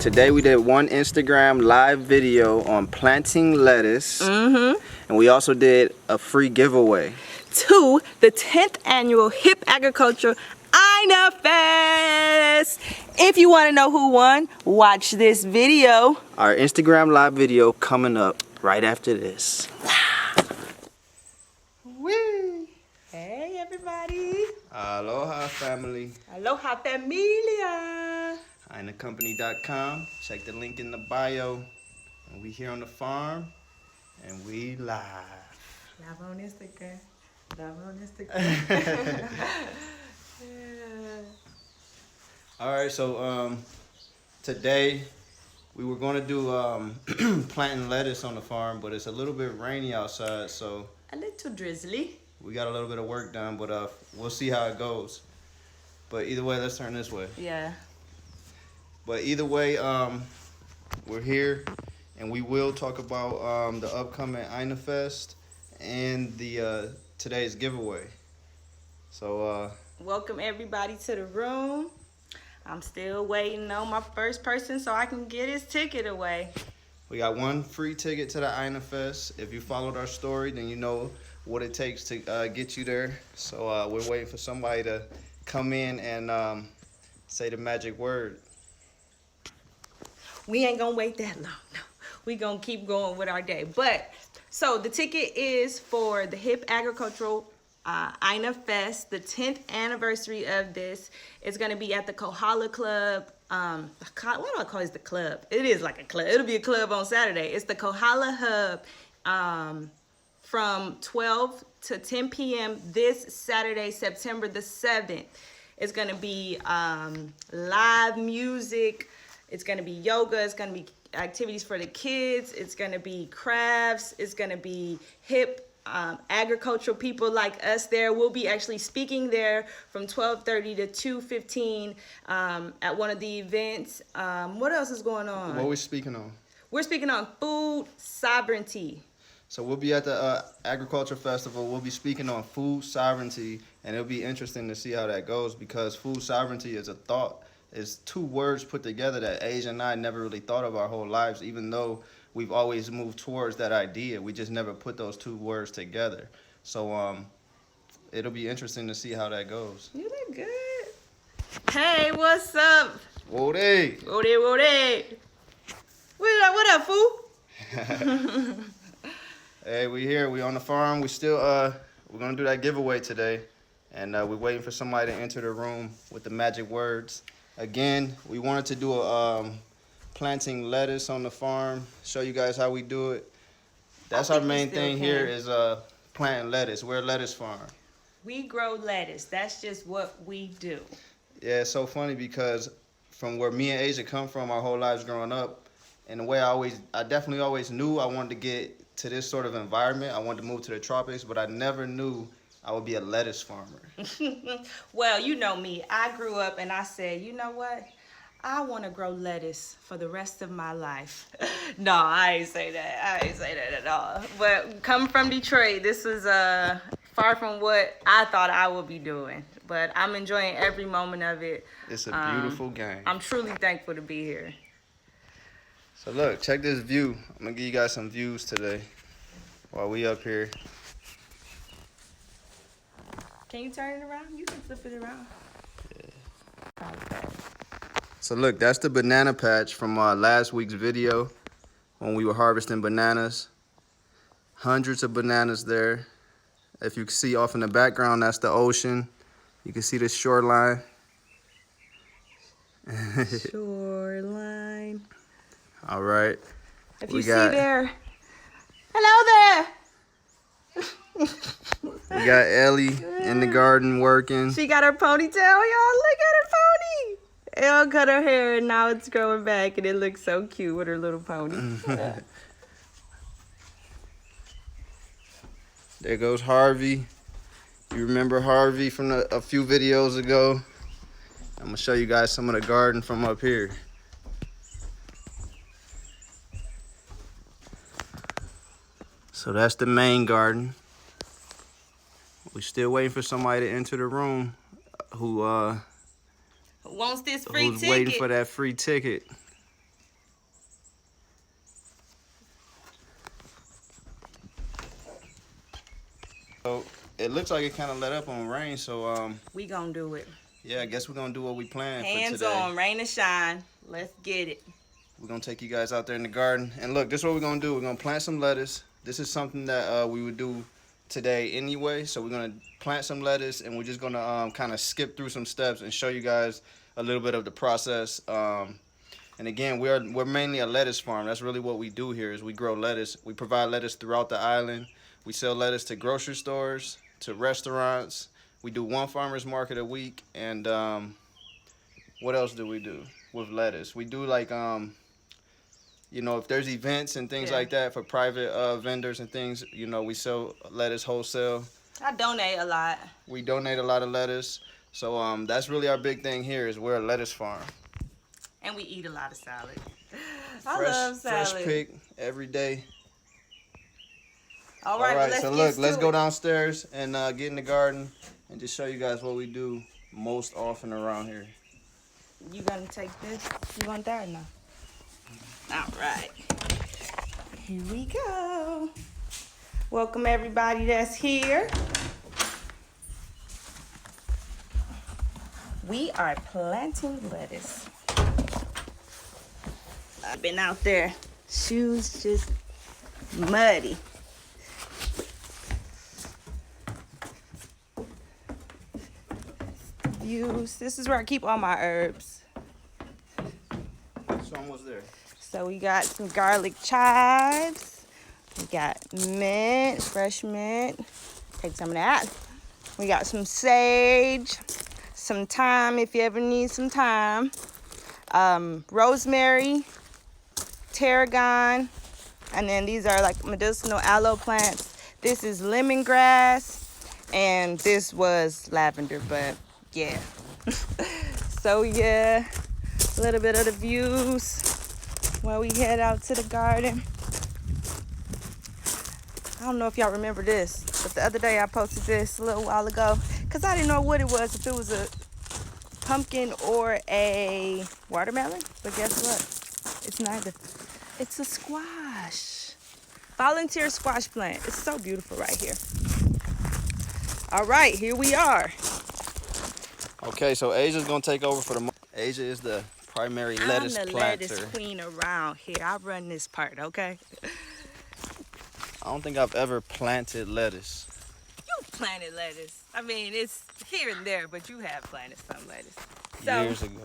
Today we did one Instagram live video on planting lettuce. And we also did a free giveaway to the 10th annual Hip Agriculture Aina Fest. If you want to know who won, watch this video. Our Instagram live video coming up right after this. Woo! Hey everybody. Aloha family. Aloha familia. AinaCompany.com. Check the link in the bio. And we here on the farm and we live. Live on Instagram. Live on Instagram. Yeah. All right, so today we were going to do planting lettuce on the farm, but it's a little bit rainy outside, so A little drizzly. we got a little bit of work done, but we'll see how it goes. But either way, let's turn this way. Yeah. But either way, we're here, and we will talk about the upcoming Aina Fest and the today's giveaway. So welcome everybody to the room. I'm still waiting on my first person so I can get his ticket away. we got one free ticket to the Aina Fest. If you followed our story, then you know what it takes to get you there. So we're waiting for somebody to come in and say the magic word. We ain't gonna wait that long. No, we gonna keep going with our day. But so the ticket is for the Hip Agricultural Aina Fest, the 10th anniversary of this. It's gonna be at the Kohala Club. What do I call it? The club? It is like a club. It'll be a club on Saturday. It's the Kohala Hub from 12 to 10 p.m. this Saturday, September the 7th. It's gonna be live music. It's gonna be yoga. It's gonna be activities for the kids. It's gonna be crafts. It's gonna be hip agricultural people like us there. We'll be actually speaking there from 12:30 to 2:15 at one of the events. What else is going on? What are we speaking on? We're speaking on food sovereignty. So we'll be at the Agriculture Festival. We'll be speaking on food sovereignty, and it'll be interesting to see how that goes because food sovereignty is a thought. It's two words put together that Asia and I never really thought of our whole lives, even though we've always moved towards that idea. We just never put those two words together. So it'll be interesting to see how that goes. You look good. Hey, what's up? Woody. Woody, Woody. What up, fool? Hey, we here. We on the farm. We still we're gonna do that giveaway today, and we're waiting for somebody to enter the room with the magic words. Again, we wanted to do a planting lettuce on the farm. Show you guys how we do it. That's our main thing here is planting lettuce. We're a lettuce farm. We grow lettuce. That's just what we do. Yeah, it's so funny because from where me and Asia come from our whole lives growing up, in a way I definitely always knew I wanted to get to this sort of environment. I wanted to move to the tropics, but I never knew I would be a lettuce farmer. Well, you know me. I grew up and I said, you know what? I want to grow lettuce for the rest of my life. No, I ain't say that. I ain't say that at all. But coming from Detroit, this is far from what I thought I would be doing. But I'm enjoying every moment of it. It's a beautiful game. I'm truly thankful to be here. So look, check this view. I'm going to give you guys some views today while we up here. Can you turn it around? You can flip it around. Yeah. Okay. So look, that's the banana patch from last week's video when we were harvesting bananas. Hundreds of bananas there. If you can see off in the background, that's the ocean. You can see the shoreline. Shoreline. All right. If you see there, hello there. We got Ellie in the garden working. She got her ponytail, y'all. Look at her pony. Elle cut her hair and now it's growing back and it looks so cute with her little pony. There goes Harvey. You remember Harvey from a few videos ago? I'm gonna show you guys some of the garden from up here. So that's the main garden. We're still waiting for somebody to enter the room who wants this free who's ticket. waiting for that free ticket. So it looks like it kind of let up on rain. So We gonna do it. yeah, I guess we're gonna do what we planned for Hands today. on, rain or shine. Let's get it. We're gonna take you guys out there in the garden, and look, this is what we're gonna do. We're gonna plant some lettuce. This is something that we would do today anyway. So we're gonna plant some lettuce, and we're just gonna kind of skip through some steps and show you guys a little bit of the process. And again, we're mainly a lettuce farm. That's really what we do here is we grow lettuce. We provide lettuce throughout the island. We sell lettuce to grocery stores, to restaurants. We do one farmer's market a week, and what else do we do with lettuce? We do like if there's events and things Yeah. like that for private vendors and things, we sell lettuce wholesale. I donate a lot. We donate a lot of lettuce. So that's really our big thing here is we're a lettuce farm. And we eat a lot of salad. I love salad. Fresh pick every day. All right, So look, let's go downstairs and get in the garden and just show you guys what we do most often around here. You gonna take this? You want that or no? All right. Here we go. Welcome everybody that's here. We are planting lettuce. I've been out there. Shoes just muddy. This is where I keep all my herbs. It's almost there. So we got some garlic chives. We got mint, fresh mint. Take some of that. We got some sage, some thyme if you ever need some thyme. Rosemary, tarragon, and then these are like medicinal aloe plants. This is lemongrass, and this was lavender, but yeah. So yeah, a little bit of the views while we head out to the garden. I don't know if y'all remember this, but the other day I posted this a little while ago because I didn't know what it was, if it was a pumpkin or a watermelon, but guess what? It's neither. It's a squash. Volunteer squash plant. It's so beautiful right here. All right, here we are. Okay, so Asia's gonna take over for the. Asia is the primary lettuce I'm the planter. lettuce queen around here. I run this part, okay? I don't think I've ever planted lettuce. You planted lettuce. I mean, it's here and there, but you have planted some lettuce. So, Years ago.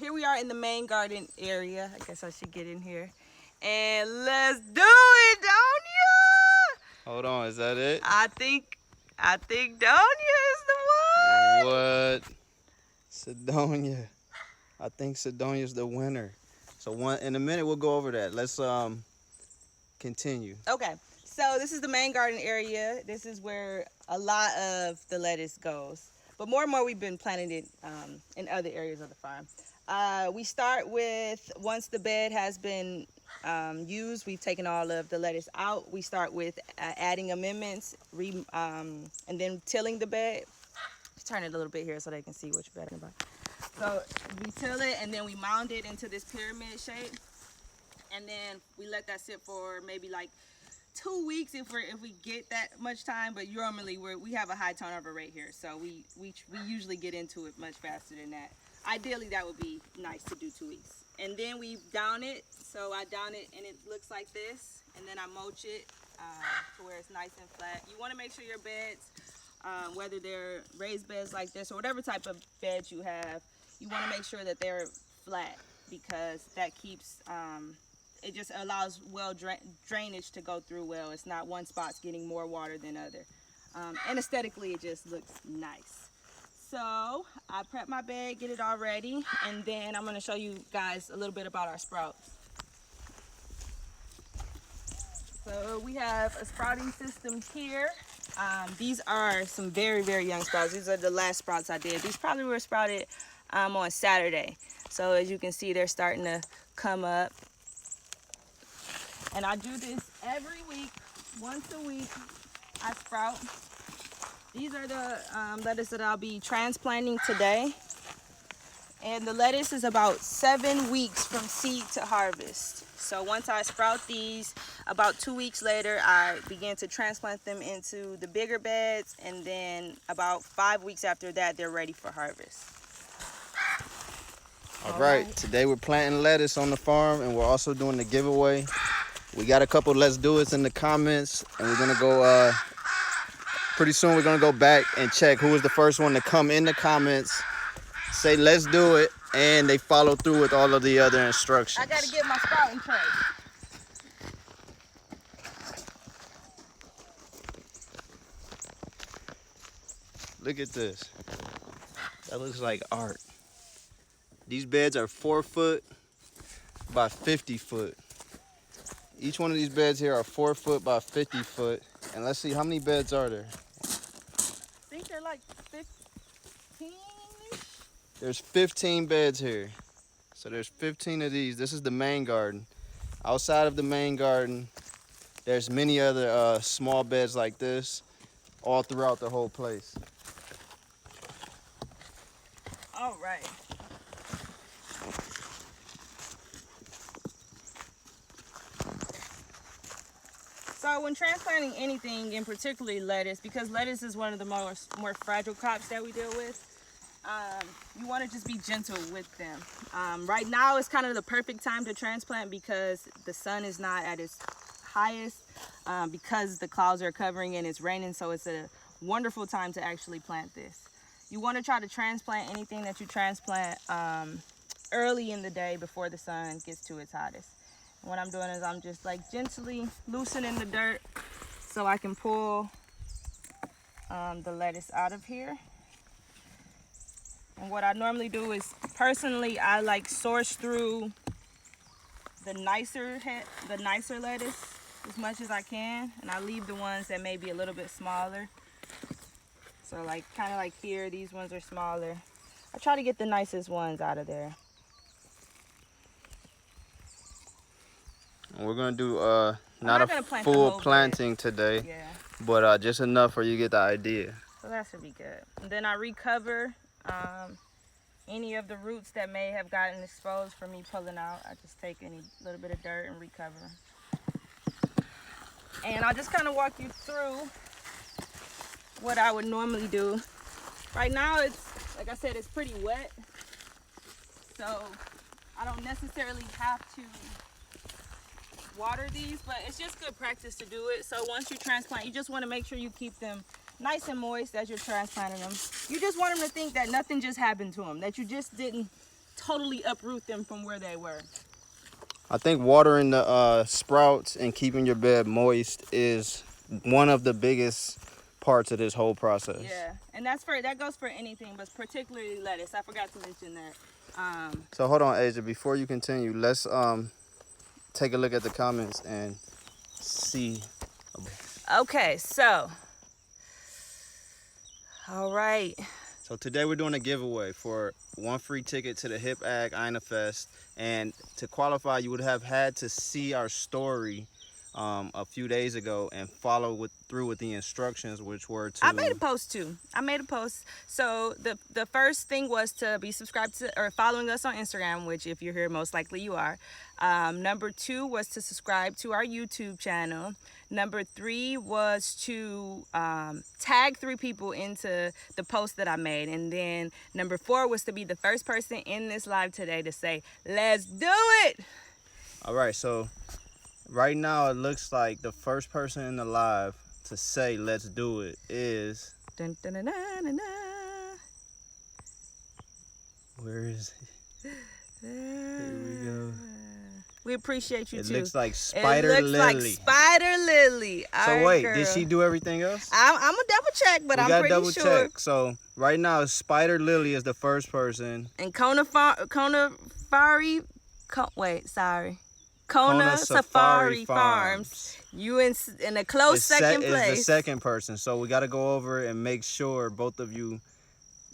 here we are in the main garden area. I guess I should get in here. And let's do it, Donia! Hold on, is that it? I think Donia is the one. What? Sedonia. I think Sedonia's the winner. So in a minute we'll go over that. Let's continue. Okay, so this is the main garden area. This is where a lot of the lettuce goes. But more and more we've been planting it in other areas of the farm. We start with, once the bed has been used, we've taken all of the lettuce out. We start with adding amendments and then tilling the bed. Just turn it a little bit here so they can see what you're talking about. So we till it and then we mound it into this pyramid shape. And then we let that sit for maybe like 2 weeks if we get that much time, but normally we have a high turnover rate here, so we usually get into it much faster than that. Ideally, that would be nice to do 2 weeks. And then we down it, so I down it and it looks like this, and then I mulch it to where it's nice and flat. You want to make sure your beds, whether they're raised beds like this or whatever type of beds you have, you want to make sure that they're flat because that keeps it just allows drainage to go through well. It's not one spot's getting more water than other. And aesthetically, it just looks nice. So I prep my bed, get it all ready, and then I'm gonna show you guys a little bit about our sprouts. So we have a sprouting system here. These are some very, very young sprouts. These are the last sprouts I did. These probably were sprouted on Saturday. So as you can see, they're starting to come up. And I do this every week, once a week, I sprout. These are the lettuce that I'll be transplanting today. And the lettuce is about 7 weeks from seed to harvest. So once I sprout these, about 2 weeks later, I begin to transplant them into the bigger beds. And then about 5 weeks after that, they're ready for harvest. All right, today we're planting lettuce on the farm, and we're also doing the giveaway. We got a couple let's do it's in the comments, and we're gonna go pretty soon we're gonna go back and check who was the first one to come in the comments, say let's do it, and they follow through with all of the other instructions. I gotta get my sprouting tray. Look at this. That looks like art. These beds are 4 foot by 50 foot. Each one of these beds here are 4 foot by 50 foot. And let's see, how many beds are there? I think they're like 15. There's 15 beds here. So there's 15 of these. This is the main garden. Outside of the main garden, there's many other small beds like this all throughout the whole place. All right. So when transplanting anything, and particularly lettuce, because lettuce is one of the more fragile crops that we deal with, you want to just be gentle with them. Right now is kind of the perfect time to transplant because the sun is not at its highest, because the clouds are covering and it's raining, so it's a wonderful time to actually plant this. You want to try to transplant anything that you transplant early in the day before the sun gets to its hottest. And what I'm doing is I'm just like gently loosening the dirt so I can pull the lettuce out of here. And what I normally do is, personally, I like source through the nicer lettuce as much as I can, and I leave the ones that may be a little bit smaller. So like kind of like here, these ones are smaller. I try to get the nicest ones out of there. And we're gonna do not a gonna plant the full whole planting today, Yeah, but just enough for you to get the idea. so that should be good. And then I recover any of the roots that may have gotten exposed from me pulling out. I just take any little bit of dirt and recover. And I'll just kind of walk you through what I would normally do. Right now, it's, like I said, it's pretty wet. So I don't necessarily have to water these, but it's just good practice to do it. So once you transplant, you just want to make sure you keep them nice and moist as you're transplanting them. You just want them to think that nothing just happened to them, that you just didn't totally uproot them from where they were. I think watering the sprouts and keeping your bed moist is one of the biggest parts of this whole process. Yeah, and that goes for anything, but particularly lettuce. I forgot to mention that. So hold on, Asia, before you continue, let's take a look at the comments and see. Okay, so, all right. So today we're doing a giveaway for 1 free ticket to the Hip Ag Aina Fest. And to qualify, you would have had to see our story a few days ago and follow through with the instructions, which were to... I made a post too. So the first thing was to be subscribed to or following us on Instagram, which if you're here, most likely you are. Number 2 was to subscribe to our YouTube channel. Number 3 was to tag 3 people into the post that I made. And then number 4 was to be the first person in this live today to say, let's do it. All right, so right now it looks like the first person in the live to say let's do it is... Dun, dun, dun, dun, dun, dun. Where is it? Here we go. We appreciate you too. It looks like Spider It looks Lily. like Spider Lily. All So right, wait, girl. did she do everything else? I'm gonna double check, but I'm pretty double sure. check. So right now, Spider Lily is the first person. And Kona Safari Farms. You in a close second place. Is the second person. So we got to go over and make sure both of you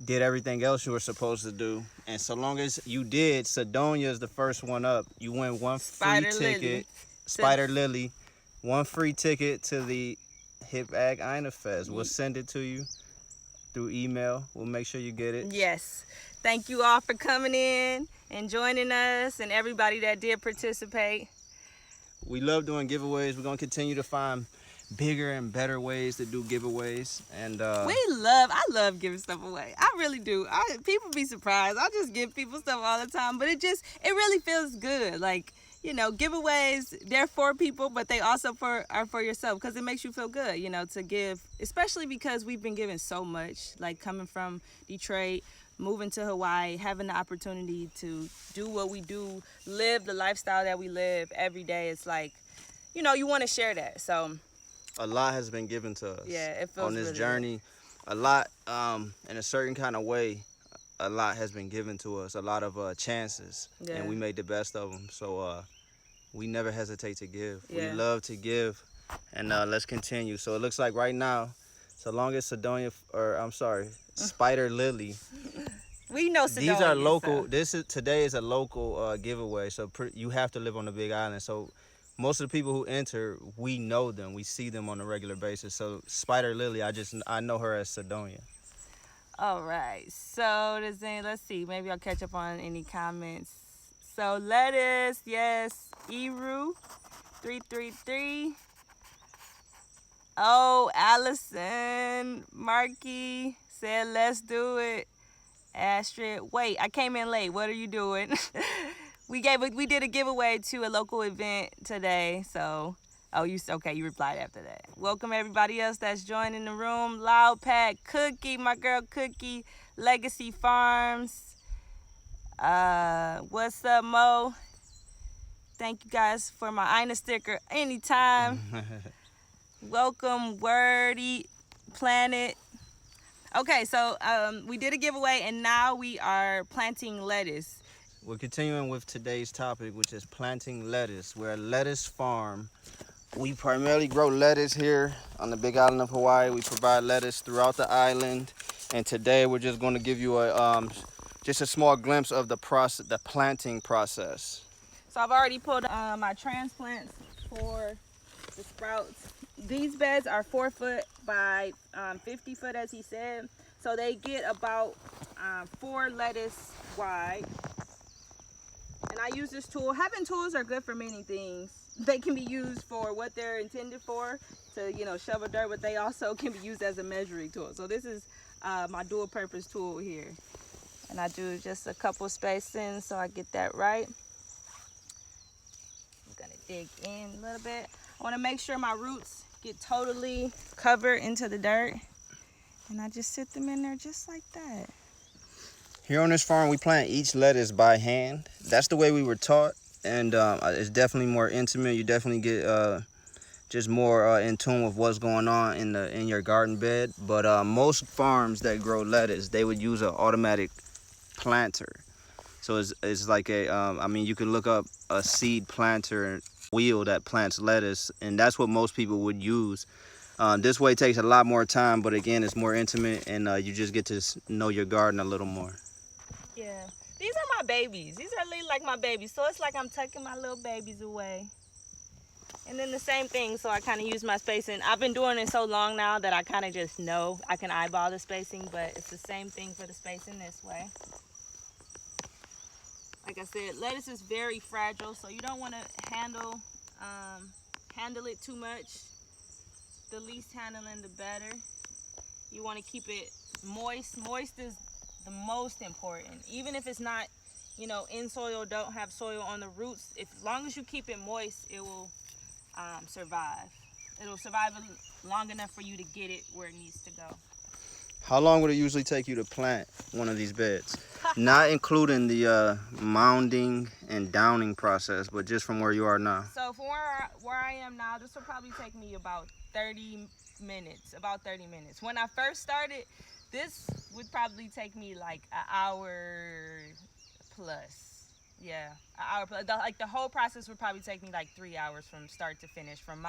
did everything else you were supposed to do. And so long as you did, Sedonia is the first one up. You win 1 free ticket. Spider Lily. 1 free ticket to the Hip Ag Aina Fest. We'll send it to you. through email. We'll make sure you get it. Yes. Thank you all for coming in and joining us, and everybody that did participate. We love doing giveaways. We're gonna continue to find bigger and better ways to do giveaways. And I love giving stuff away. I really do. People be surprised. I just give people stuff all the time, but it really feels good. Like, giveaways, they're for people, but they also are for yourself, because it makes you feel good, to give, especially because we've been given so much, like coming from Detroit, moving to Hawaii, having the opportunity to do what we do, live the lifestyle that we live every day. It's like, you want to share that. So a lot has been given to us. Yeah, it feels on this really journey. good. A lot, in a certain kind of way, a lot has been given to us. A lot of chances, and we made the best of them. So we never hesitate to give. Yeah. We love to give, and let's continue. So it looks like right now, so long as Spider Lily. We know Sedonia. These are local. So. Today is a local giveaway. So you have to live on the Big Island. So most of the people who enter, we know them. We see them on a regular basis. So Spider Lily, I know her as Sedonia. All right. So let's see. Maybe I'll catch up on any comments. So lettuce, yes. Eru 333. Oh, Allison Markey said let's do it. Astrid, wait, I came in late. What are you doing? We did a giveaway to a local event today. So, you replied after that. Welcome everybody else that's joining the room. Loud Pack, Cookie, my girl Cookie, Legacy Farms. What's up, Mo? Thank you guys for my Aina sticker anytime. Welcome, Wordy Planet. Okay, so we did a giveaway, and now we are planting lettuce. We're continuing with today's topic, which is planting lettuce. We're a lettuce farm. We primarily grow lettuce here on the Big Island of Hawaii. We provide lettuce throughout the island, and today we're just going to give you just a small glimpse of the planting process. So I've already pulled my transplants for the sprouts. These beds are 4 foot by 50 foot, as he said. So they get about 4 lettuce wide. And I use this tool. Having tools are good for many things. They can be used for what they're intended for, to shovel dirt, but they also can be used as a measuring tool. So this is my dual purpose tool here. And I do just a couple spacings so I get that right. I'm gonna dig in a little bit. I wanna make sure my roots get totally covered into the dirt. And I just sit them in there just like that. Here on this farm, we plant each lettuce by hand. That's the way we were taught, and it's definitely more intimate. You definitely get just more in tune with what's going on in your garden bed. But most farms that grow lettuce, they would use an automatic planter. So it's like you could look up a seed planter wheel that plants lettuce, and that's what most people would use. This way takes a lot more time, but again, it's more intimate, and you just get to know your garden a little more. Yeah, these are my babies. These are really like my babies. So it's like I'm tucking my little babies away. And then the same thing, so I kind of use my spacing. I've been doing it so long now that I kind of just know I can eyeball the spacing, but it's the same thing for the spacing this way. Like I said, lettuce is very fragile, so you don't want to handle it too much. The least handling, the better. You want to keep it moist. Moist is the most important. Even if it's not, in soil, don't have soil on the roots. As long as you keep it moist, it will survive. It'll survive long enough for you to get it where it needs to go. How long would it usually take you to plant one of these beds? Not including the mounding and downing process, but just from where you are now. So from where I am now, this will probably take me about 30 minutes. When I first started, this would probably take me like an hour plus. Yeah, an hour plus. The whole process would probably take me like 3 hours from start to finish, from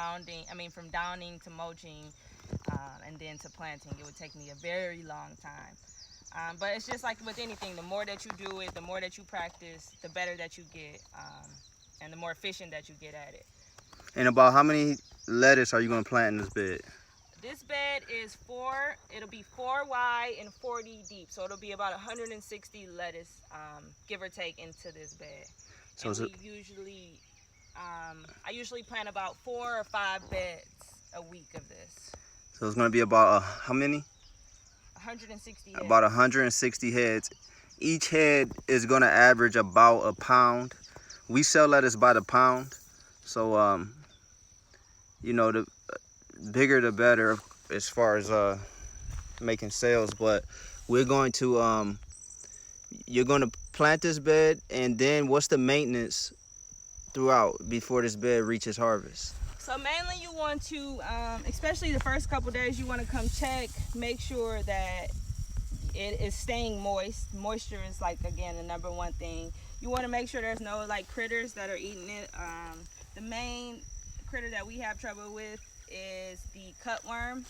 downing to mulching, and then to planting. It would take me a very long time. But it's just like with anything, the more that you do it, the more that you practice, the better that you get, and the more efficient that you get at it. And about how many lettuce are you going to plant in this bed? This bed is it'll be 4 wide and 40 deep. So it'll be about 160 lettuce, give or take, into this bed. So And I usually plant about 4 or 5 beds a week of this. so it's gonna be about how many? 160 heads. About 160 heads. Each head is gonna average about a pound. We sell lettuce by the pound, so you know, the bigger the better as far as making sales. But we're going to you're going to plant this bed, and then what's the maintenance throughout before this bed reaches harvest? So mainly you want to, especially the first couple days, you want to come check, make sure that it is staying moist. Moisture is, like, again, the number one thing. You want to make sure there's no, like, critters that are eating it. The main critter that we have trouble with is the cutworm,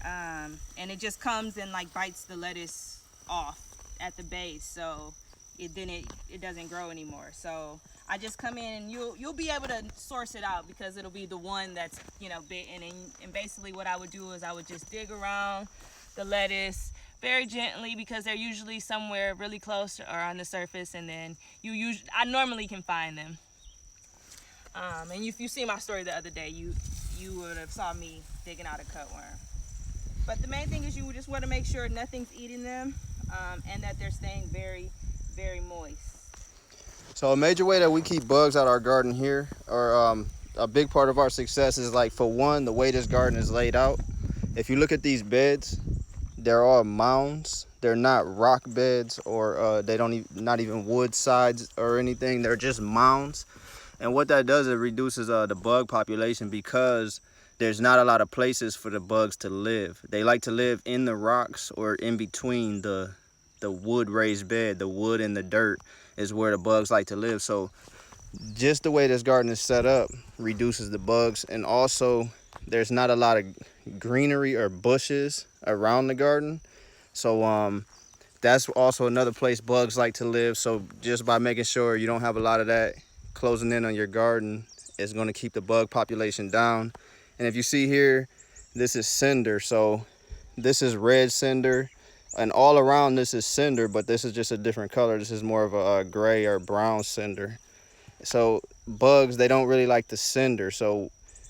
and it just comes and, like, bites the lettuce off at the base, so it doesn't grow anymore. So I just come in and you'll be able to source it out, because it'll be the one that's, you know, bitten. And basically what I would do is I would just dig around the lettuce very gently, because they're usually somewhere really close or on the surface, and then I normally can find them. And if you see my story the other day, you would have saw me digging out a cutworm. But the main thing is you just want to make sure nothing's eating them, and that they're staying very, very moist. So a major way that we keep bugs out our garden here, or a big part of our success, is, like, for one, the way this garden is laid out. If you look at these beds, they're all mounds. They're not rock beds, or not even wood sides or anything. They're just mounds. And what that does, it reduces the bug population, because there's not a lot of places for the bugs to live. They like to live in the rocks or in between the wood raised bed. The wood and the dirt is where the bugs like to live. So just the way this garden is set up reduces the bugs. And also, there's not a lot of greenery or bushes around the garden, so that's also another place bugs like to live. So just by making sure you don't have a lot of that closing in on your garden is going to keep the bug population down. And if you see here, this is cinder. So this is red cinder, and all around this is cinder, but this is just a different color. This is more of a gray or brown cinder. So bugs, they don't really like the cinder, so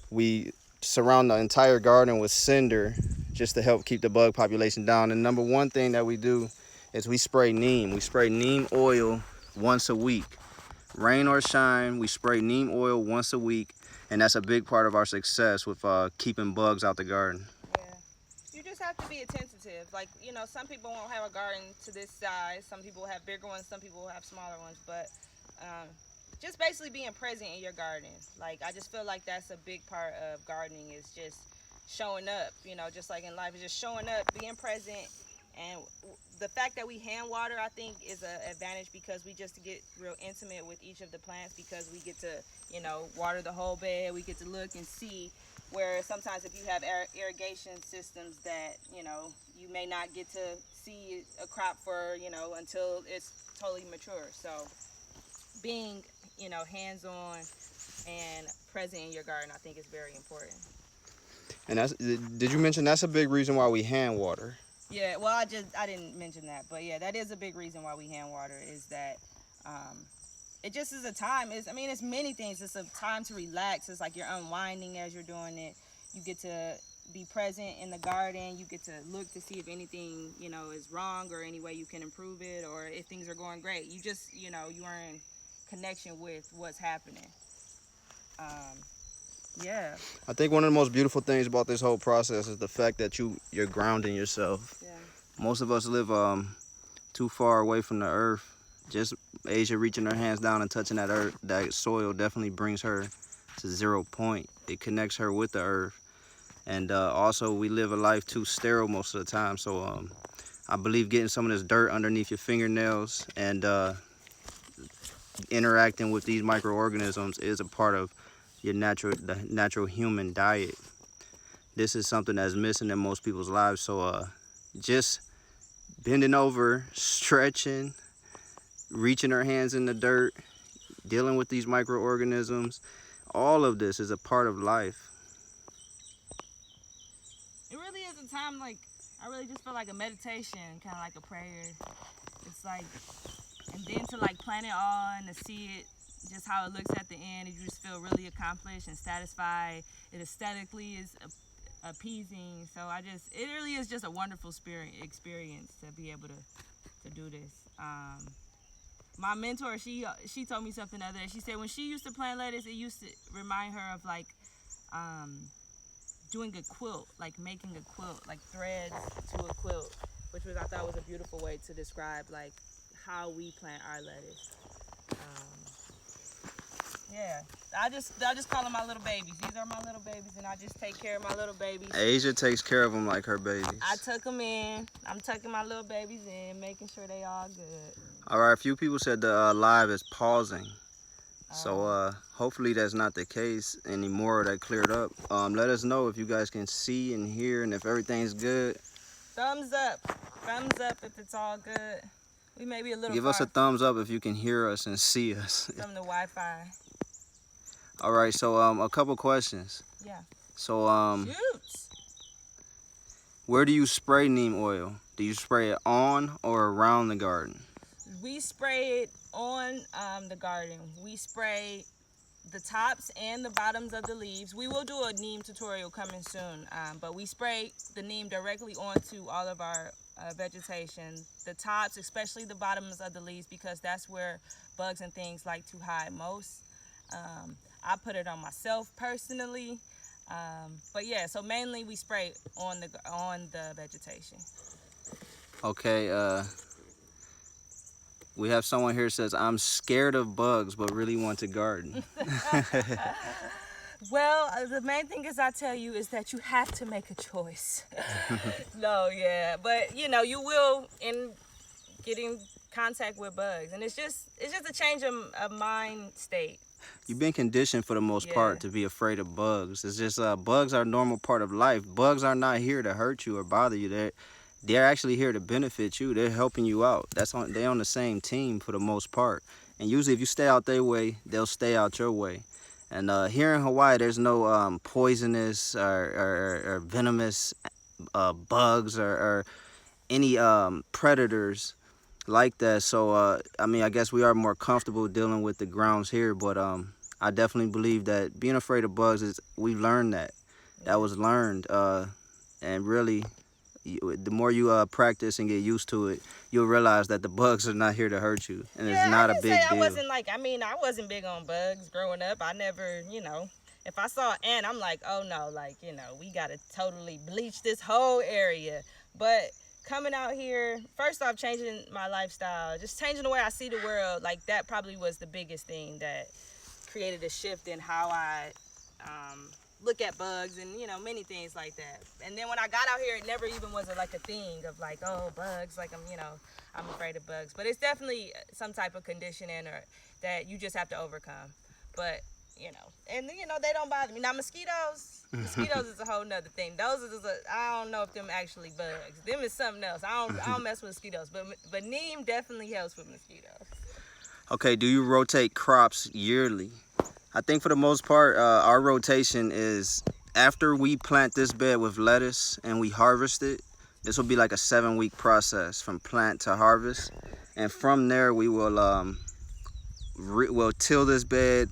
we surround the entire garden with cinder just to help keep the bug population down. And number one thing that we do is we spray neem. We spray neem oil once a week. Rain or shine, we spray neem oil once a week, and that's a big part of our success with keeping bugs out the garden. Yeah, you just have to be attentive. Like, you know, some people won't have a garden to this size. Some people have bigger ones, some people have smaller ones, but just basically being present in your garden. Like, I just feel like that's a big part of gardening, is just showing up, you know, just like in life, is just showing up, being present. And the fact that we hand water, I think, is an advantage, because we just get real intimate with each of the plants, because we get to, you know, water the whole bed. We get to look and see, where sometimes if you have irrigation systems that, you know, you may not get to see a crop for, you know, until it's totally mature. So being, you know, hands-on and present in your garden, I think, is very important. And did you mention that's a big reason why we hand water? Yeah, well, I didn't mention that, but yeah, that is a big reason why we hand water, is that it just is a time. It's many things. It's a time to relax. It's like you're unwinding as you're doing it. You get to be present in the garden. You get to look to see if anything, you know, is wrong, or any way you can improve it, or if things are going great. You just, you know, you are in connection with what's happening. Yeah. I think one of the most beautiful things about this whole process is the fact that you're grounding yourself. Yeah. Most of us live too far away from the earth. Just Asia reaching her hands down and touching that earth, that soil, definitely brings her to 0 point. It connects her with the earth. And also, we live a life too sterile most of the time. So I believe getting some of this dirt underneath your fingernails and interacting with these microorganisms is a part of the natural human diet. This is something that's missing in most people's lives. So just bending over, stretching, reaching our hands in the dirt, dealing with these microorganisms, all of this is a part of life. time, like, I really just feel like a meditation, kind of like a prayer. It's like, and then to like plant it all and to see it, just how it looks at the end, you just feel really accomplished and satisfied. It aesthetically is appeasing. So it really is just a wonderful experience to be able to do this. My mentor, she told me something the other day. She said when she used to plant lettuce, it used to remind her of like doing a quilt, like making a quilt, like threads to a quilt, which I thought was a beautiful way to describe like how we plant our lettuce. Yeah, I just call them my little babies. These are my little babies, and I just take care of my little babies. Asia takes care of them like her babies. I tuck them in. I'm tucking my little babies in, making sure they all good. All right, a few people said the live is pausing. So hopefully that's not the case anymore. That cleared up. Let us know if you guys can see and hear and if everything's good. Thumbs up if it's all good. We may be a little Give far us a thumbs up if you can hear us and see us. from the Wi-Fi. All right, so a couple questions. Yeah. So Shoots. where do you spray neem oil? Do you spray it on or around the garden? We spray it on the garden. We spray the tops and the bottoms of the leaves. We will do a neem tutorial coming soon, but we spray the neem directly onto all of our vegetation. The tops, especially the bottoms of the leaves, because that's where bugs and things like to hide most. I put it on myself personally, but yeah. So mainly we spray on the vegetation. Okay. We have someone here who says, I'm scared of bugs, but really want to garden. Well, the main thing is I tell you is that you have to make a choice. No, yeah, but you know, you will get in contact with bugs, and it's just a change of mind state. You've been conditioned for the most part to be afraid of bugs. It's just bugs are a normal part of life. Bugs are not here to hurt you or bother you. They're actually here to benefit you. They're helping you out. They're on the same team for the most part. And usually if you stay out their way, they'll stay out your way. And here in Hawaii, there's no poisonous or venomous bugs or any predators like that. So I mean, I guess we are more comfortable dealing with the grounds here, but I definitely believe that being afraid of bugs we've learned that was learned, and really the more you practice and get used to it, you'll realize that the bugs are not here to hurt you, and it's not a big deal. I wasn't big on bugs growing up. I never, if I saw an ant, I'm like, oh no, we gotta totally bleach this whole area. But coming out here, first off, changing my lifestyle, just changing the way I see the world, like that probably was the biggest thing that created a shift in how I look at bugs and many things like that. And then when I got out here, it never even was a thing of like, oh, bugs, like I'm afraid of bugs. But it's definitely some type of conditioning or that you just have to overcome. But and they don't bother me. Now mosquitoes is a whole nother thing. Those are I don't know if them actually bugs. Them is something else. I don't mess with mosquitoes, but neem definitely helps with mosquitoes. Okay, do you rotate crops yearly? I think for the most part, our rotation is after we plant this bed with lettuce and we harvest it. This will be like a 7-week process from plant to harvest, and from there we will we'll till this bed,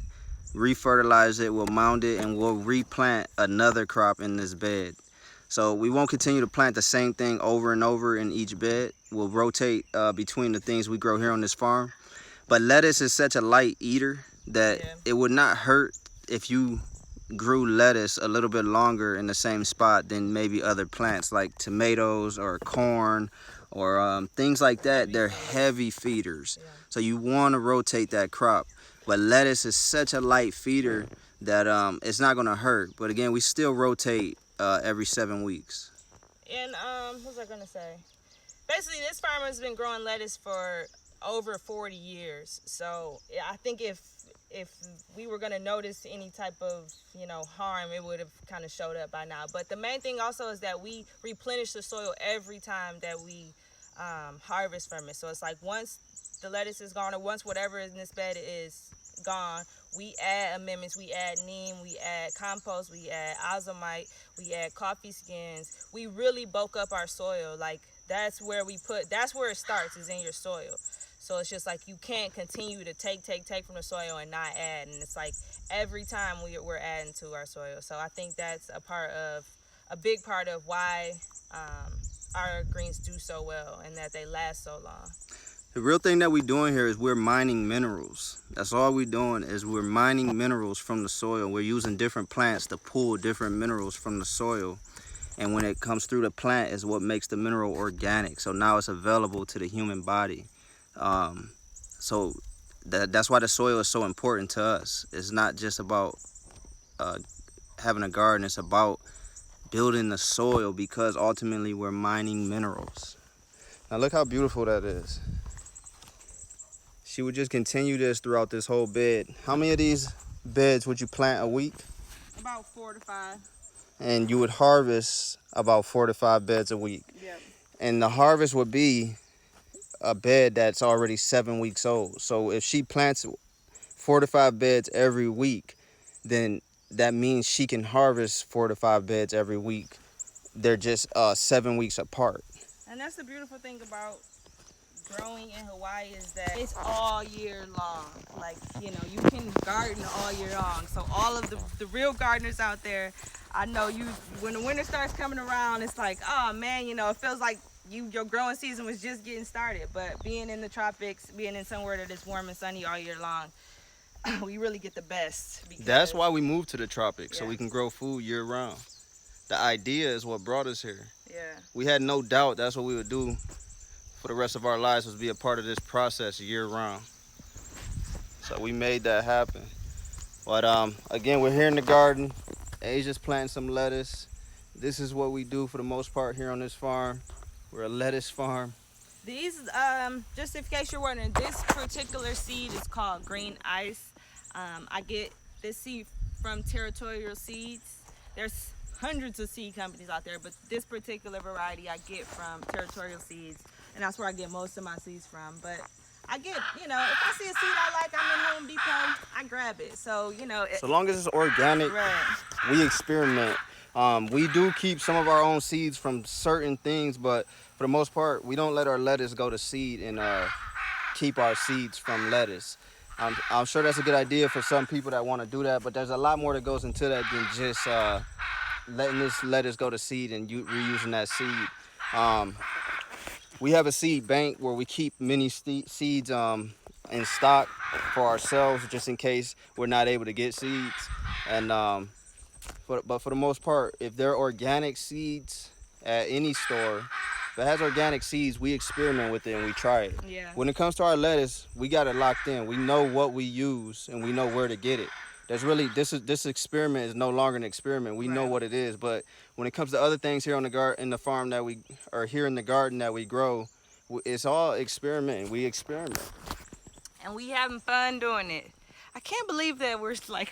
refertilize it, we'll mound it, and we'll replant another crop in this bed. So we won't continue to plant the same thing over and over in each bed. We'll rotate between the things we grow here on this farm. But lettuce is such a light eater that it would not hurt if you grew lettuce a little bit longer in the same spot than maybe other plants like tomatoes or corn or things like that. They're heavy feeders. So you want to rotate that crop. But lettuce is such a light feeder that it's not going to hurt. But again, we still rotate every 7 weeks. And what was I going to say? Basically, this farmer has been growing lettuce for over 40 years. So I think if we were going to notice any type of harm, it would have kind of showed up by now. But the main thing also is that we replenish the soil every time that we harvest from it. So it's like once the lettuce is gone, or once whatever in this bed is gone, we add amendments. We add neem, we add compost, we add azomite, we add coffee skins. We really bulk up our soil. Like that's where it starts, is in your soil. So it's just like you can't continue to take from the soil and not add. And it's like every time we're adding to our soil. So I think that's a big part of why our greens do so well and that they last so long. The real thing that we're doing here is we're mining minerals. That's all we're doing is we're mining minerals from the soil. We're using different plants to pull different minerals from the soil. And when it comes through the plant is what makes the mineral organic. So now it's available to the human body. So that's why the soil is so important to us. It's not just about having a garden. It's about building the soil because ultimately we're mining minerals. Now look how beautiful that is. She would just continue this throughout this whole bed. How many of these beds would you plant a week? About 4 to 5. And you would harvest about 4 to 5 beds a week. Yep. And the harvest would be a bed that's already 7 weeks old. So if she plants 4 to 5 beds every week, then that means she can harvest 4 to 5 beds every week. They're just 7 weeks apart. And that's the beautiful thing about growing in Hawaii is that it's all year long. Like, you know, you can garden all year long. So all of the real gardeners out there, I know when the winter starts coming around, it's like, oh man, you know, it feels like your growing season was just getting started. But being in the tropics, being in somewhere that is warm and sunny all year long, we really get the best. That's why we moved to the tropics, so Yeah. we can grow food year round. The idea is what brought us here. Yeah. We had no doubt that's what we would do for the rest of our lives, was be a part of this process year round. So we made that happen. But again, we're here in the garden. Asia's planting some lettuce. This is what we do for the most part here on this farm. We're a lettuce farm. These, just in case you're wondering, this particular seed is called green ice. I get this seed from Territorial Seeds. There's hundreds of seed companies out there, but this particular variety I get from Territorial Seeds, and that's where I get most of my seeds from. But I get, you know, if I see a seed I like, I'm in Home Depot, I grab it. So, you know. So long as it's organic, Right. we experiment. We do keep some of our own seeds from certain things, but for the most part, we don't let our lettuce go to seed and keep our seeds from lettuce. I'm sure that's a good idea for some people that want to do that, but there's a lot more that goes into that than just letting this lettuce go to seed and reusing that seed. We have a seed bank where we keep many seeds in stock for ourselves, just in case we're not able to get seeds. And but for the most part, if they're organic seeds at any store, if it has organic seeds, we experiment with it and we try it. Yeah. When it comes to our lettuce, we got it locked in. We know what we use and we know where to get it. There's really this experiment is no longer an experiment. We know what it is. But when it comes to other things here on in the farm that we are here in the garden that we grow, it's all experimenting. We experiment. And we having fun doing it. I can't believe that we're like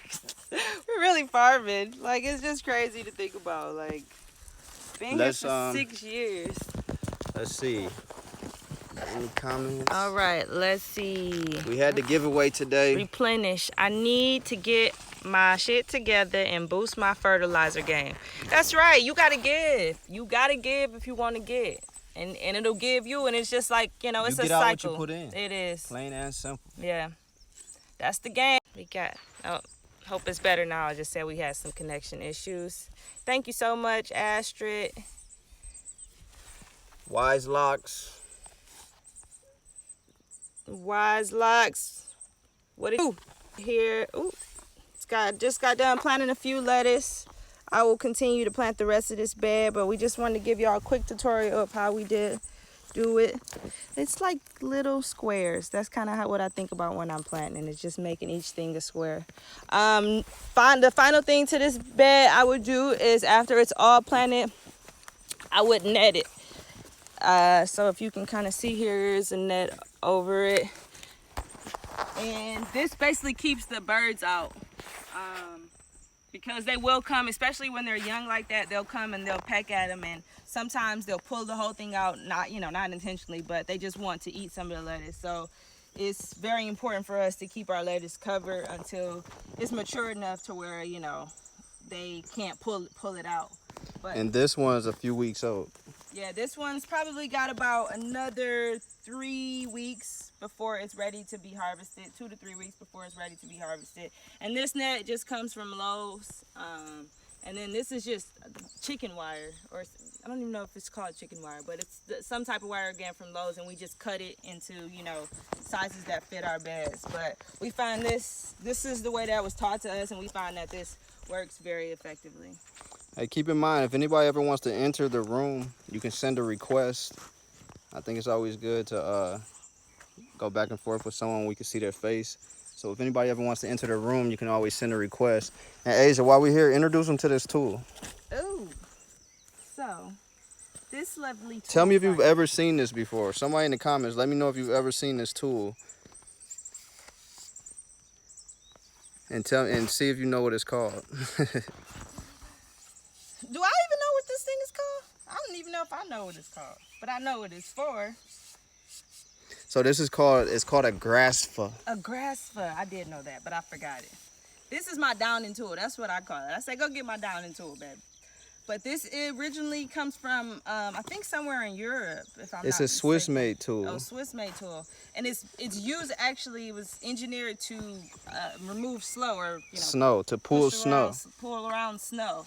we're really farming. Like, it's just crazy to think about. Like, been here for 6 years. Let's see. Any comments? All right, let's see. We had the giveaway today. Replenish. I need to get my shit together and boost my fertilizer game. That's right. You gotta give. You gotta give if you want to get. And it'll give you, and it's just like, you know, it's a cycle. You get out what you put in. It is. Plain and simple. Yeah. That's the game. We got, hope it's better now. I just said we had some connection issues. Thank you so much, Astrid. Wise Locks. Wise Locks. What do here? Ooh, just got done planting a few lettuce. I will continue to plant the rest of this bed, but we just wanted to give y'all a quick tutorial of how we do it. It's like little squares. That's kind of what I think about when I'm planting. It's just making each thing a square. The final thing to this bed I would do is, after it's all planted, I would net it. So if you can kind of see, here is a net over it, and this basically keeps the birds out. Because they will come, especially when they're young like that, they'll come and they'll peck at them, and sometimes they'll pull the whole thing out, not intentionally, but they just want to eat some of the lettuce. So it's very important for us to keep our lettuce covered until it's mature enough to where, you know, they can't pull it out. But And this one's a few weeks old. yeah, this one's probably got about another 3 weeks before it's ready to be harvested. 2 to 3 weeks before it's ready to be harvested. And this net just comes from Lowe's. And then this is just chicken wire, or I don't even know if it's called chicken wire, but it's some type of wire again from Lowe's, and we just cut it into, you know, sizes that fit our beds. But we find this is the way that was taught to us, and we find that this works very effectively. Hey, keep in mind, if anybody ever wants to enter the room, you can send a request. I think it's always good to go back and forth with someone we can see their face. So if anybody ever wants to enter the room, you can always send a request. And Asia, while we're here, introduce them to this tool. Ooh, so this lovely tool. Tell me if you've ever seen this before. Somebody in the comments, let me know if you've ever seen this tool. And see if you know what it's called. Do I even know what this thing is called? I don't even know if I know what it's called, but I know what it's for. So this is called a grasper. A grasper. I did know that, but I forgot it. This is my downing tool. That's what I call it. I say, go get my downing tool, baby. But this originally comes from, I think somewhere in Europe, if I'm not mistaken. It's a Swiss-made tool. Oh, Swiss-made tool. And it's used, actually, it was engineered to remove snow, or, you know, snow, to pull snow. Pull around snow.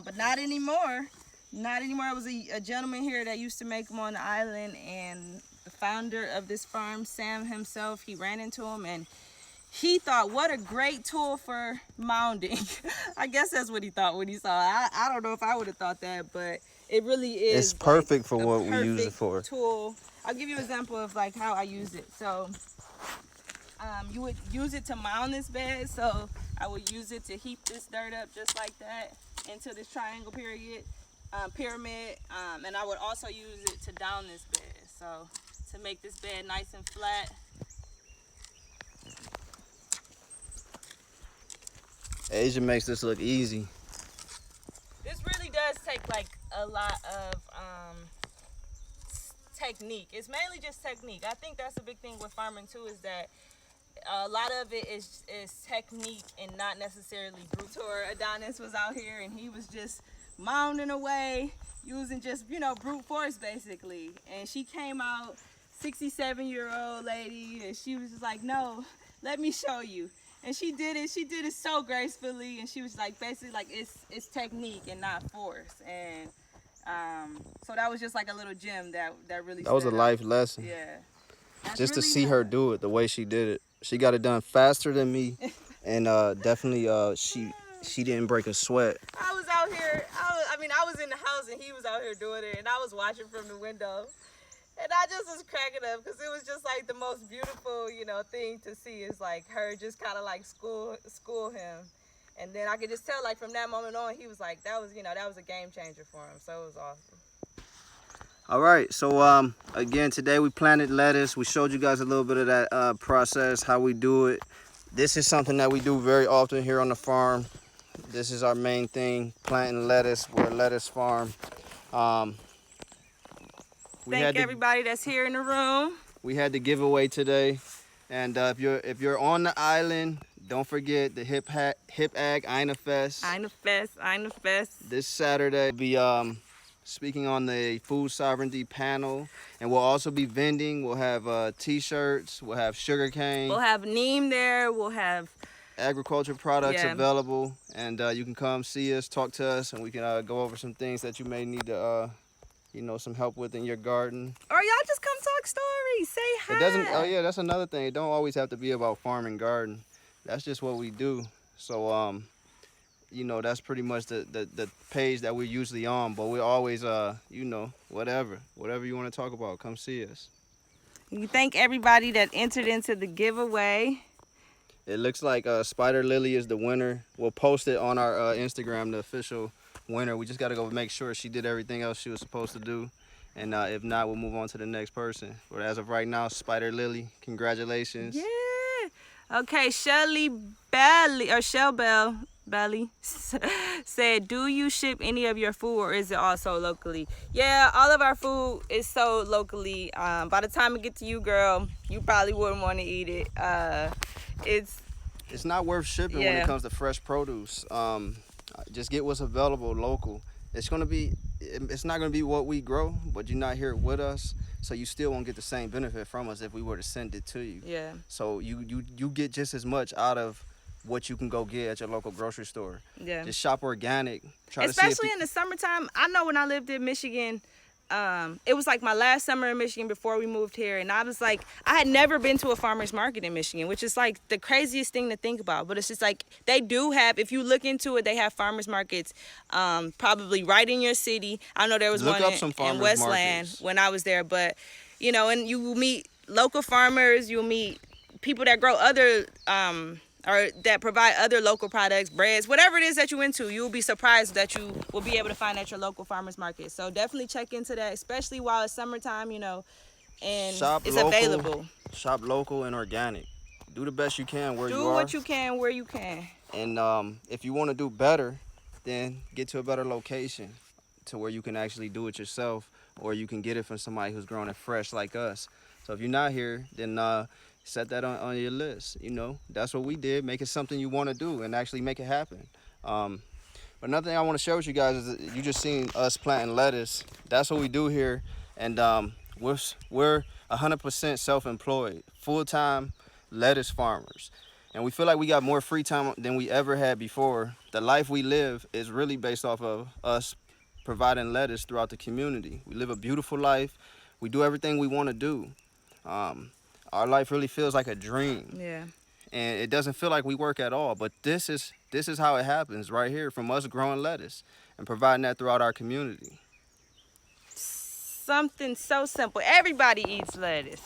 But not anymore. Not anymore. It was a gentleman here that used to make them on the island, and the founder of this farm, Sam himself, he ran into him, and he thought, what a great tool for mounding. I guess that's what he thought when he saw it. I don't know if I would have thought that, but it really is. It's perfect for a what we use it for. Tool. I'll give you an example of like how I use it. So you would use it to mound this bed. So I would use it to heap this dirt up just like that into this triangle pyramid. And I would also use it to down this bed. So to make this bed nice and flat. Asia makes this look easy. This really does take like a lot of technique. It's mainly just technique. I think that's a big thing with farming too, is that a lot of it is technique and not necessarily brute. Or Adonis was out here and he was just mounding away using just, you know, brute force basically. And she came out, 67-year-old lady, and she was just like, no, let me show you. And she did it. She did it so gracefully, and she was like, basically, like it's technique and not force. And so that was just like a little gem that really. That was a life lesson. Yeah. That's Just really to see her do it the way she did it. She got it done faster than me, and definitely she didn't break a sweat. I was out here. I was in the house, and he was out here doing it, and I was watching from the window. And I just was cracking up because it was just like the most beautiful, you know, thing to see, is like her just kind of like school him. And then I could just tell, like, from that moment on, he was like, that was a game changer for him. So it was awesome. All right, so again, today we planted lettuce. We showed you guys a little bit of that process, how we do it. This is something that we do very often here on the farm. This is our main thing, planting lettuce. We're a lettuce farm. Thank everybody that's here in the room. We had the giveaway today, and if you're on the island, don't forget the Hip Ag Aina Fest. Aina Fest. This Saturday, we'll be speaking on the food sovereignty panel, and we'll also be vending. We'll have T-shirts. We'll have sugarcane. We'll have neem there. We'll have agriculture products available, and you can come see us, talk to us, and we can go over some things that you may need to. Some help with in your garden. Or y'all just come talk stories, say hi. It doesn't, oh yeah, that's another thing. It don't always have to be about farm and garden. That's just what we do. So, that's pretty much the page that we're usually on, but we're always, whatever you want to talk about, come see us. You thank everybody that entered into the giveaway. It looks like Spider Lily is the winner. We'll post it on our Instagram, the official winner. We just got to go make sure she did everything else she was supposed to do, and if not, we'll move on to the next person. But as of right now, Spider Lily, congratulations. Yeah. Okay, Shell Bell Belly said, do you ship any of your food or is it also locally? Yeah, all of our food is sold locally. By the time it gets to you, girl, you probably wouldn't want to eat it. It's not worth shipping when it Yeah. comes to fresh produce. Just get what's available local. It's not gonna be what we grow, but you're not here with us, so you still won't get the same benefit from us if we were to send it to you. Yeah. So you get just as much out of what you can go get at your local grocery store. Yeah. Just shop organic. Especially in the summertime. I know when I lived in Michigan, it was like my last summer in Michigan before we moved here, and I was like, I had never been to a farmer's market in Michigan, which is like the craziest thing to think about. But it's just like they do have, if you look into it, they have farmers markets probably right in your city. I know there was one in Westland when I was there, but you know, and you will meet local farmers, you'll meet people that grow other or that provide other local products, breads, whatever it is that you're into, you'll be surprised that you will be able to find at your local farmer's market. So definitely check into that, especially while it's summertime, you know, and it's available. Shop local and organic. Do the best you can where you are. Do what you can where you can. And if you want to do better, then get to a better location to where you can actually do it yourself, or you can get it from somebody who's growing it fresh like us. So if you're not here, then set that on your list. You know, that's what we did. Make it something you want to do and actually make it happen. But another thing I want to share with you guys is that you just seen us planting lettuce. That's what we do here, and we're 100% self-employed, full-time lettuce farmers, and we feel like we got more free time than we ever had before. The life we live is really based off of us providing lettuce throughout the community. We live a beautiful life. We do everything we want to do. Our life really feels like a dream. Yeah. And it doesn't feel like we work at all. But this is how it happens right here, from us growing lettuce and providing that throughout our community. Something so simple. Everybody eats lettuce.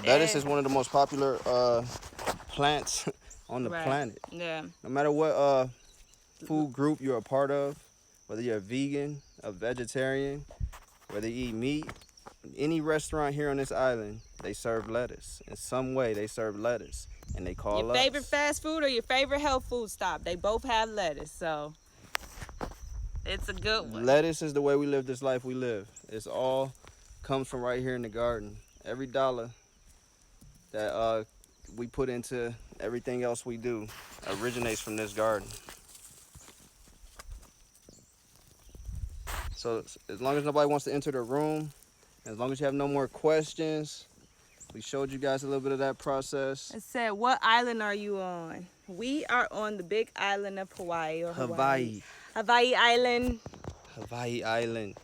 Lettuce is one of the most popular plants on the planet. Yeah. No matter what food group you're a part of, whether you're a vegan, a vegetarian, whether you eat meat, any restaurant here on this island, they serve lettuce. In some way, they serve lettuce, and they call your us. favorite fast food or your favorite health food stop, they both have lettuce, so it's a good one. Lettuce is the way we live this life we live. It's all comes from right here in the garden. Every dollar that we put into everything else we do originates from this garden. So as long as nobody wants to enter the room, as long as you have no more questions, we showed you guys a little bit of that process. It said, what island are you on? We are on the big island of Hawaii or Hawaii. Hawaii Island. Hawaii Island.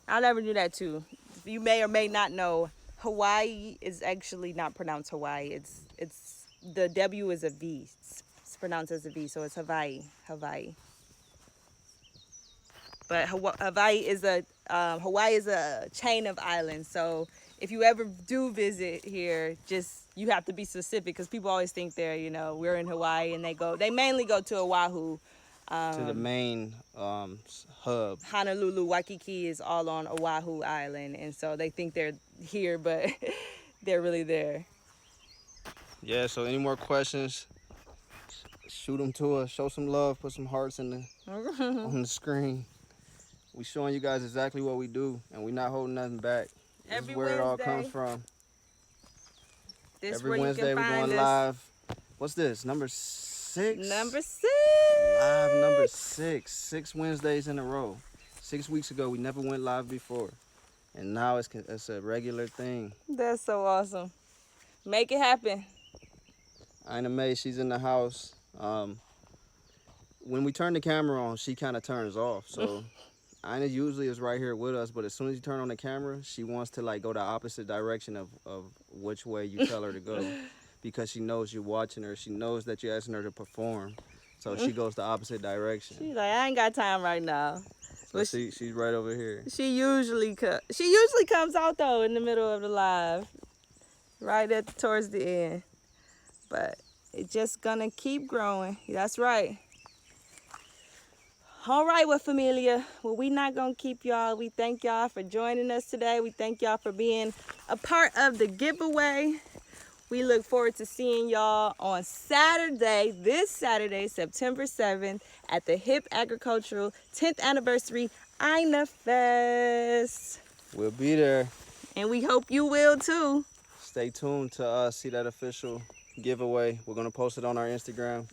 I never knew that too. You may or may not know, Hawaii is actually not pronounced Hawaii. It's the W is a V. It's pronounced as a V, so it's Hawaii. But Hawaii is a chain of islands. So if you ever do visit here, you have to be specific, because people always think we're in Hawaii, and they mainly go to Oahu. To the main hub. Honolulu, Waikiki is all on Oahu Island, and so they think they're here, but they're really there. Yeah, so any more questions, shoot them to us. Show some love, put some hearts on the screen. We showing you guys exactly what we do, and we're not holding nothing back. This is where it all comes from. Every Wednesday we're going live. What's this, number 6? Number 6. Live number 6. 6 Wednesdays in a row. 6 weeks ago, we never went live before. And now it's a regular thing. That's so awesome. Make it happen. Aina May, she's in the house. When we turn the camera on, she kind of turns off. So Aina usually is right here with us, but as soon as you turn on the camera, she wants to go the opposite direction of which way you tell her to go, because she knows you're watching her. She knows that you're asking her to perform, so she goes the opposite direction. She's like, I ain't got time right now. So she's right over here. She usually comes out though in the middle of the live, right towards the end, but it's just gonna keep growing. That's right. All right, well, familia, well, we not gonna keep y'all. We thank y'all for joining us today. We thank y'all for being a part of the giveaway. We look forward to seeing y'all on Saturday, this Saturday, September 7th, at the Hip Agricultural 10th Anniversary Aina Fest. We'll be there. And we hope you will too. Stay tuned to see that official giveaway. We're gonna post it on our Instagram.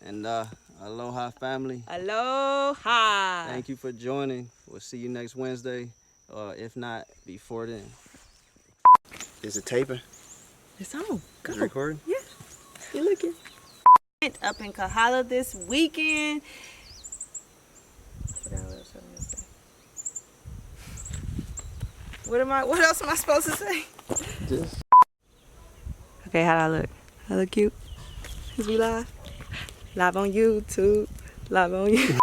And aloha family. Aloha. Thank you for joining. We'll see you next Wednesday, if not before then. Is it taping? It's on. Go. Is it recording? Yeah. You looking. Up in Kahala this weekend. I forgot what else I was gonna say. What else am I supposed to say? Just. Okay, how'd I look? I look cute? Is we live? Live on YouTube. Live on YouTube.